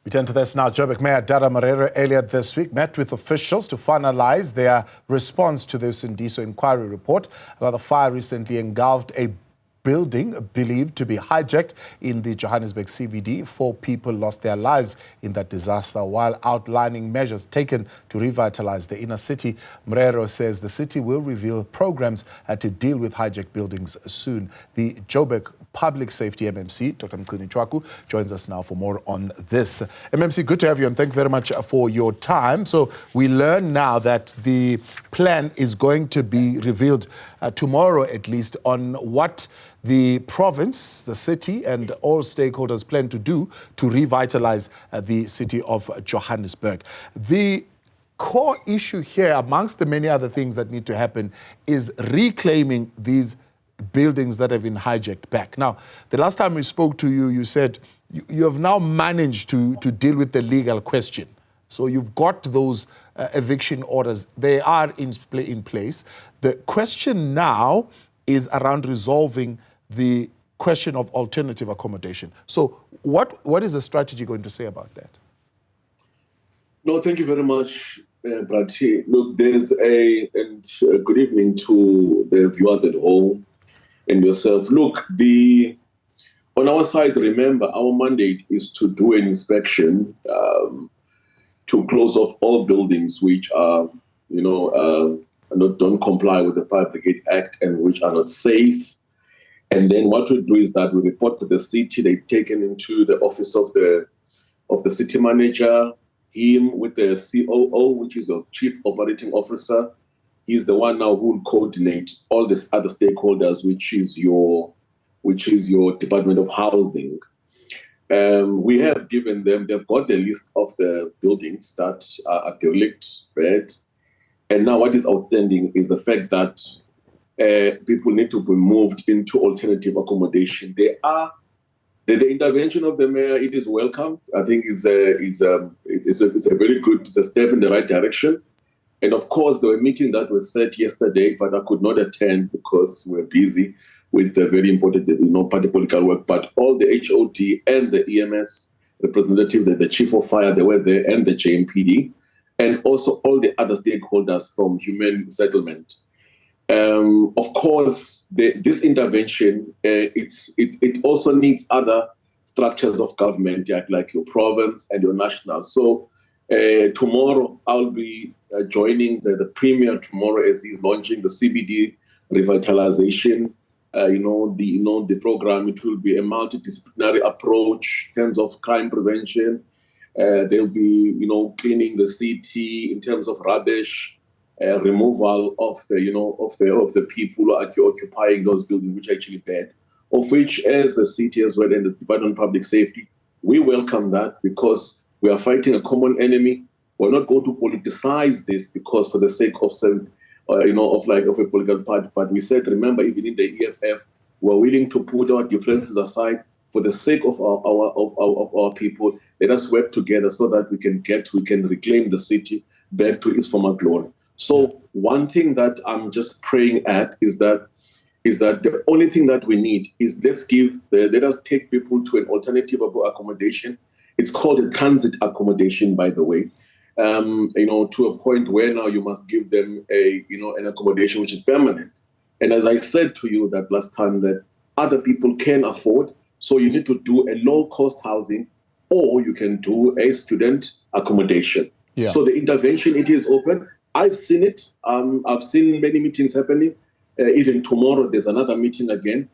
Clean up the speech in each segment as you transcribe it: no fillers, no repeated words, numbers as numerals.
We turn to this now. Joburg Mayor Dada Morero earlier this week met with officials to finalize their response to the Sindiso inquiry report. Another fire recently engulfed a building believed to be hijacked in the Johannesburg CBD. 4 people lost their lives in that disaster. While outlining measures taken to revitalize the inner city, Morero says the city will reveal programs to deal with hijacked buildings soon. The Joburg Public Safety MMC, Dr. Mgcini Tshwaku, joins us now for more on this. MMC, good to have you, and thank you very much for your time. So we learn now that the plan is going to be revealed tomorrow, at least, on what the province, the city, and all stakeholders plan to do to revitalize the city of Johannesburg. The core issue here, amongst the many other things that need to happen, is reclaiming these buildings that have been hijacked back. Now, the last time we spoke to you, you said you have now managed to deal with the legal question. So you've got those eviction orders. They are in place. The question now is around resolving the question of alternative accommodation. So what is the strategy going to say about that? No, thank you very much, Brati. Look, there's good evening to the viewers at home and yourself. Look, on our side, remember, our mandate is to do an inspection to close off all buildings which are, don't comply with the Fire Brigade Act and which are not safe. And then what we do is that we report to the city. They've taken into the office of the city manager, him with the COO, which is a chief operating officer. He's the one now who will coordinate all these other stakeholders, which is your Department of Housing. We have given them, they've got the list of the buildings that are derelict, bad. And now what is outstanding is the fact that people need to be moved into alternative accommodation. The intervention of the mayor, it is welcome. I think it's a very good step in the right direction. And of course, there were meetings that were set yesterday, but I could not attend because we're busy with the very important, party political work. But all the HOD and the EMS representative, the chief of fire, they were there, and the JMPD, and also all the other stakeholders from human settlement. Of course, this intervention, it also needs other structures of government, like your province and your national. So tomorrow, I'll be joining the premier tomorrow as he's launching the CBD revitalization. The program. It will be a multidisciplinary approach in terms of crime prevention. They'll be, cleaning the city in terms of rubbish, removal of the people who are occupying those buildings, which are actually bad. Of which, as the city as well and the Department of Public Safety, we welcome that because we are fighting a common enemy. We're not going to politicize this because for the sake of of a political party. But we said, remember, even in the EFF, we're willing to put our differences aside for the sake of our people. Let us work together so that we can reclaim the city back to its former glory. So one thing that I'm just praying at is that the only thing that we need is let us take people to an alternative accommodation. It's called a transit accommodation, by the way. To a point where now you must give them an accommodation which is permanent. And as I said to you that last time, that other people can afford, so you need to do a low-cost housing, or you can do a student accommodation. Yeah. So the intervention, it is open. I've seen it. I've seen many meetings happening. Even tomorrow, there's another meeting again.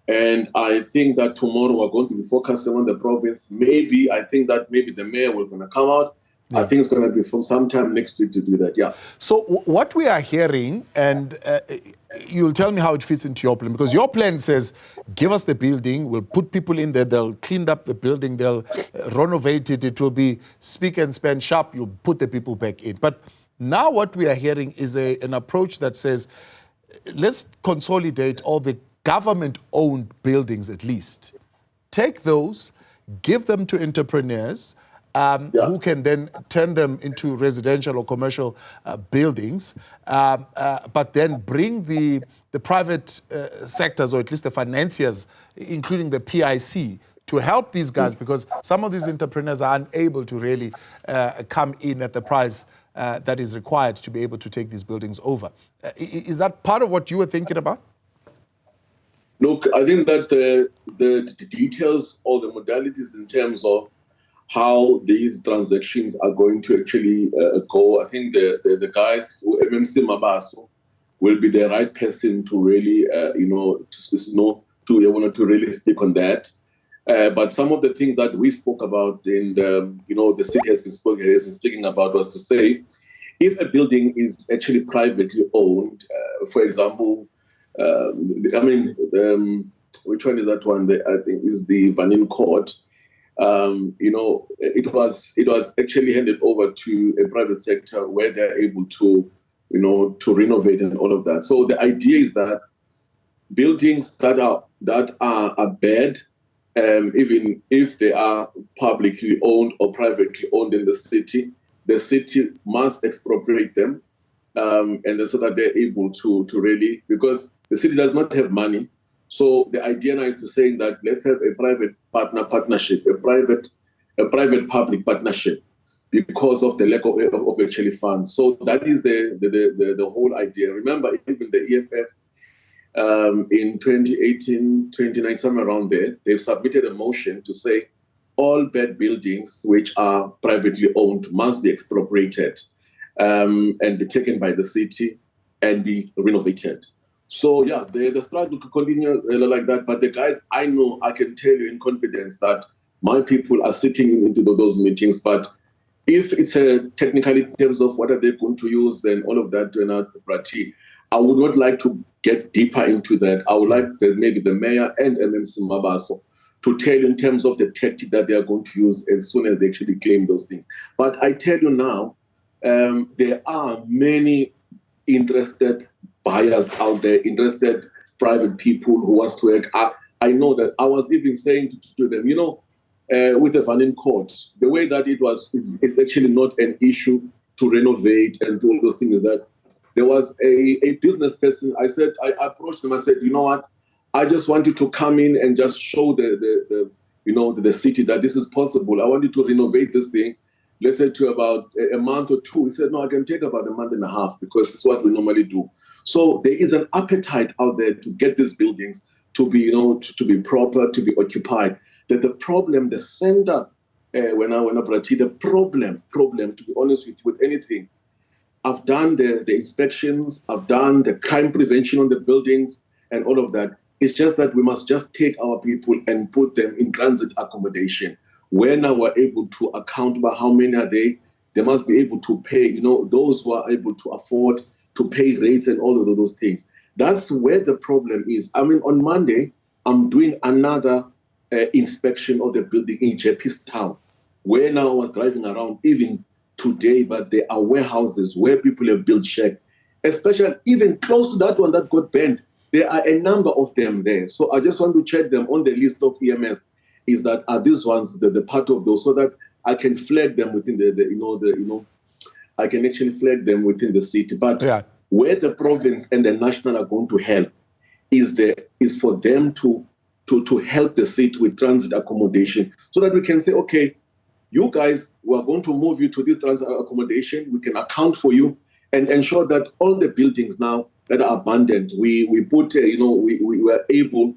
And I think that tomorrow we're going to be focusing on the province. I think that maybe the mayor will going to come out. Yeah. I think it's going to be from sometime next week to do that, yeah. So what we are hearing, and you'll tell me how it fits into your plan, because your plan says, give us the building, we'll put people in there, they'll clean up the building, they'll renovate it, it will be speak and span sharp, you'll put the people back in. But now what we are hearing is an approach that says, let's consolidate all the government-owned buildings at least. Take those, give them to entrepreneurs, who can then turn them into residential or commercial buildings, but then bring the private sectors, or at least the financiers, including the PIC, to help these guys, because some of these entrepreneurs are unable to really come in at the price that is required to be able to take these buildings over. Is that part of what you were thinking about? Look, I think that the details or the modalities in terms of how these transactions are going to actually go, I think the guys, MMC Mabaso, will be the right person to really, to really speak on that. But some of the things that we spoke about in the city has been speaking about was to say, if a building is actually privately owned, for example, which one is that one? I think is the Vanin Court. It was actually handed over to a private sector where they're able to, to renovate and all of that. So the idea is that buildings that are bad, even if they are publicly owned or privately owned in the city must expropriate them, and so that they're able to really, because the city does not have money. So the idea now is to saying that let's have a private partnership, a private-public partnership, because of the lack of actually funds. So that is the whole idea. Remember, even the EFF in 2018, 2019, somewhere around there, they've submitted a motion to say all bad buildings which are privately owned must be expropriated and be taken by the city and be renovated. So yeah, the struggle could continue like that. But the guys, I know, I can tell you in confidence that my people are sitting into those meetings. But if it's a technically in terms of what are they going to use and all of that, I would not like to get deeper into that. I would like maybe the mayor and MMC Mabaso to tell you in terms of the tactic that they are going to use as soon as they actually claim those things. But I tell you now, there are many interested buyers out there, interested private people who wants to work. I know that I was even saying to them, with the Vanin Court, the way that it was, it's actually not an issue to renovate and do all those things. That there was a business person. I approached them. I said, you know what? I just want you to come in and just show the city that this is possible. I want you to renovate this thing. Let's say to about a month or two. He said, no, I can take about a month and a half because it's what we normally do. So there is an appetite out there to get these buildings to be, to be proper, to be occupied. That the problem, the center, the problem, to be honest with anything, I've done the inspections, I've done the crime prevention on the buildings and all of that. It's just that we must just take our people and put them in transit accommodation. Where now we're able to account about how many are they must be able to pay, those who are able to afford to pay rates and all of those things. That's where the problem is. I mean, on Monday, I'm doing another inspection of the building in Jeppes Town, where now I was driving around even today, but there are warehouses where people have built shacks, especially even close to that one that got burned. There are a number of them there. So I just want to check them on the list of EMS. Is that are these ones the part of those, so that I can flag them within I can actually flag them within the city. But where the province and the national are going to help is for them to help the city with transit accommodation, so that we can say, okay, you guys, we are going to move you to this transit accommodation. We can account for you and ensure that all the buildings now that are abandoned, we put, we were able,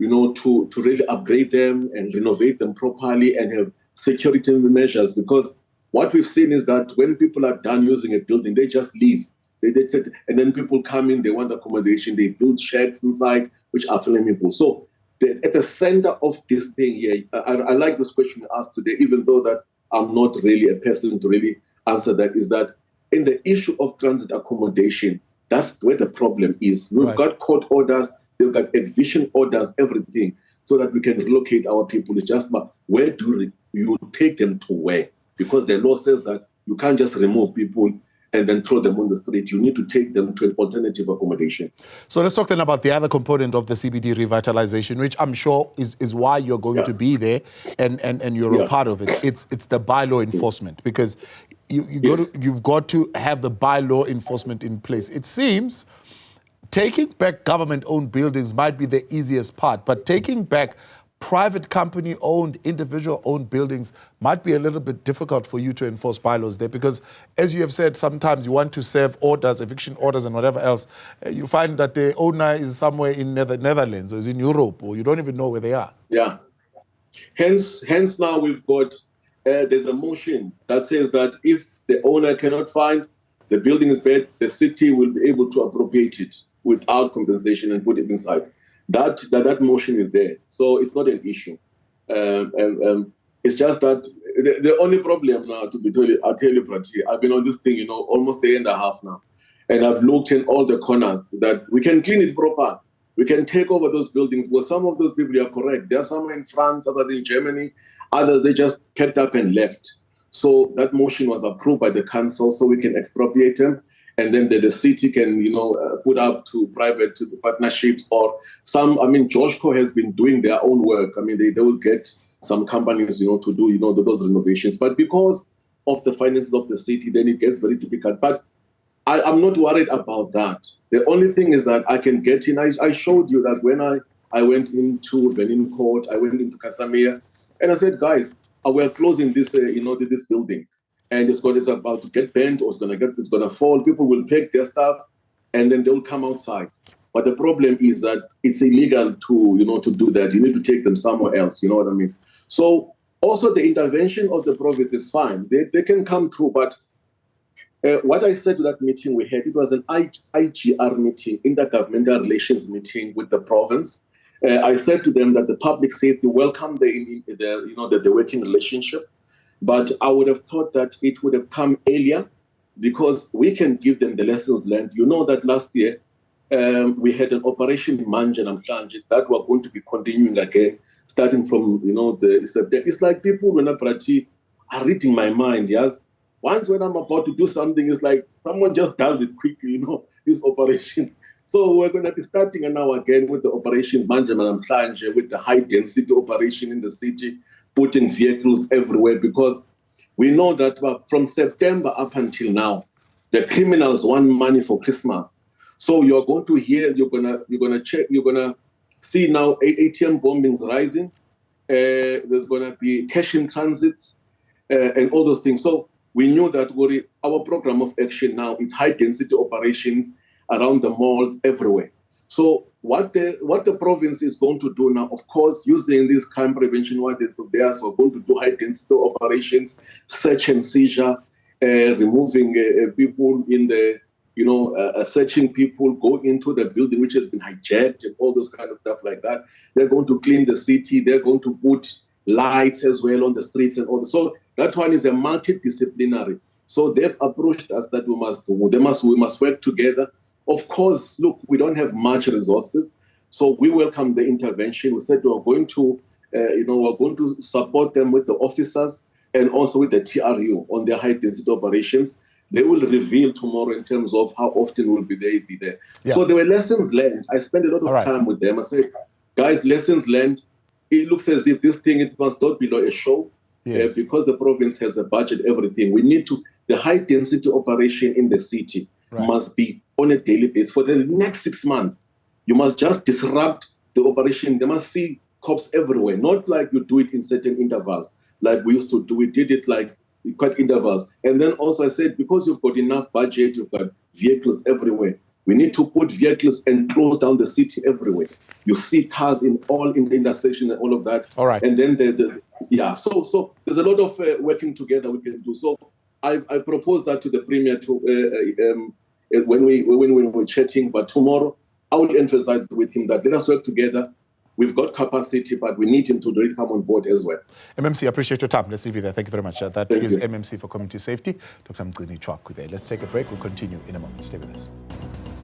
to really upgrade them and renovate them properly and have security measures. Because what we've seen is that when people are done using a building, they just leave. And then people come in, they want accommodation, they build shacks inside, which are flammable. So at the center of this thing here, I like this question you asked today, even though that I'm not really a person to really answer that, is that in the issue of transit accommodation, that's where the problem is. We've got court orders, they've got eviction orders, everything, so that we can relocate our people. It's just about where do you take them to where? Because the law says that you can't just remove people and then throw them on the street. You need to take them to an alternative accommodation. So let's talk then about the other component of the CBD revitalization, which I'm sure is why you're going to be there and you're a part of it. It's the bylaw enforcement, because you've got to have the bylaw enforcement in place. It seems taking back government-owned buildings might be the easiest part, but taking back private company-owned, individual-owned buildings might be a little bit difficult for you to enforce bylaws there because, as you have said, sometimes you want to serve orders, eviction orders and whatever else. You find that the owner is somewhere in the Netherlands or is in Europe, or you don't even know where they are. Yeah. Hence now we've got, there's a motion that says that if the owner cannot find the building is bad, the city will be able to appropriate it without compensation and put it inside. That motion is there, so it's not an issue. It's just that the only problem now, I'll tell you, Prati, I've been on this thing, almost a year and a half now, and I've looked in all the corners that we can clean it proper. We can take over those buildings. Well, some of those people, you are correct. There are some in France, others in Germany, others they just packed up and left. So that motion was approved by the council, so we can expropriate them, and then the city can, put up to the partnerships or some. I mean, Joshco has been doing their own work. I mean, they will get some companies, to do, those renovations. But because of the finances of the city, then it gets very difficult. But I'm not worried about that. The only thing is that I can get in. I showed you that when I went into Venin Court, I went into Casamere, and I said, guys, we're closing this, this building, and it's about to get bent or it's gonna fall. People will take their stuff, and then they'll come outside. But the problem is that it's illegal to do that. You need to take them somewhere else. You know what I mean? So also the intervention of the province is fine. They can come through, but what I said to that meeting we had, it was an IGR meeting, intergovernmental relations meeting with the province. I said to them that the public safety welcome the working relationship, but I would have thought that it would have come earlier because we can give them the lessons learned. You know that last year we had an operation Manje Namhlanje that we're going to be continuing again, starting from the September. It's like people when are reading my mind, yes. Once when I'm about to do something, it's like someone just does it quickly, these operations. So we're going to be starting now again with the operations Manje Namhlanje, with the high density operation in the city, putting vehicles everywhere, because we know that from September up until now, the criminals want money for Christmas. So you're going to hear, you're gonna check, you're gonna see now ATM bombings rising. There's gonna be cash in transits and all those things. So we knew that our program of action now is high density operations around the malls everywhere. So what the province is going to do now, of course, using these crime prevention orders of theirs, we're going to do high density operations, search and seizure, removing people in the, searching people, go into the building which has been hijacked and all those kind of stuff like that. They're going to clean the city. They're going to put lights as well on the streets and all. So that one is a multidisciplinary. So they've approached us that we must work together. Of course, look, we don't have much resources, so we welcome the intervention. We said we're going to support them with the officers and also with the TRU on their high density operations. They will reveal tomorrow in terms of how often will they be there. Yeah. So there were lessons learned. I spent a lot of time with them. I said, guys, lessons learned. It looks as if this thing, it must not be like a show. Yes. Because the province has the budget, everything. We need the high density operation in the city must be on a daily basis. For the next 6 months, you must just disrupt the operation. They must see cops everywhere, not like you do it in certain intervals, like we used to do. We did it like quite intervals. And then also I said, because you've got enough budget, you've got vehicles everywhere, we need to put vehicles and close down the city everywhere. You see cars in the intersection and all of that. All right. And then so there's a lot of working together we can do. So I proposed that to the Premier when we were chatting, but tomorrow I will emphasize with him that let us work together. We've got capacity, but we need him to really come on board as well. MMC, I appreciate your time. Let's leave you there. Thank you very much. That is MMC for Community Safety, Dr. Mgcini Tshwaku there. Let's take a break. We'll continue in a moment. Stay with us.